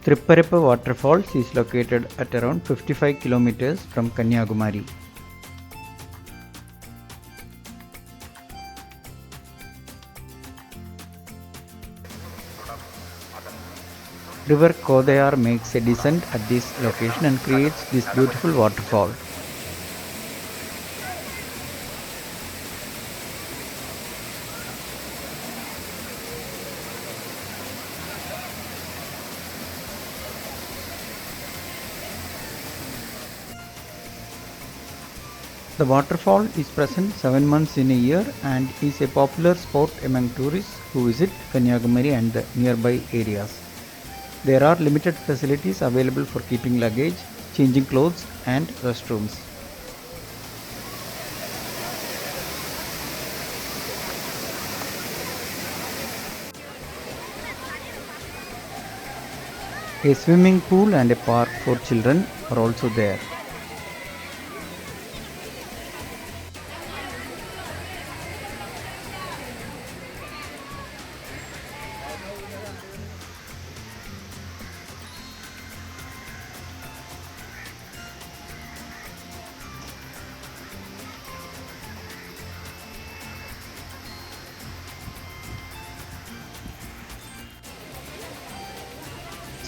Thripparappu Waterfalls is located at around 55 kilometers from Kanyakumari. River Kothai makes a descent at this location and creates this beautiful waterfall. The waterfall is present 7 months in a year and is a popular sport among tourists who visit Kanyakumari and the nearby areas. There are limited facilities available for keeping luggage, changing clothes and restrooms. A swimming pool and a park for children are also there.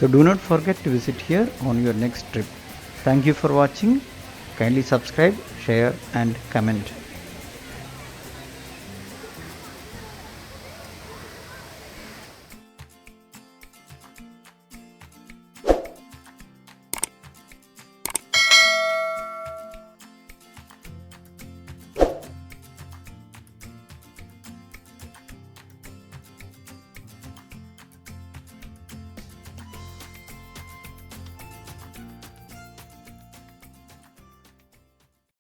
So do not forget to visit here on your next trip. Thank you for watching. Kindly subscribe, share and comment.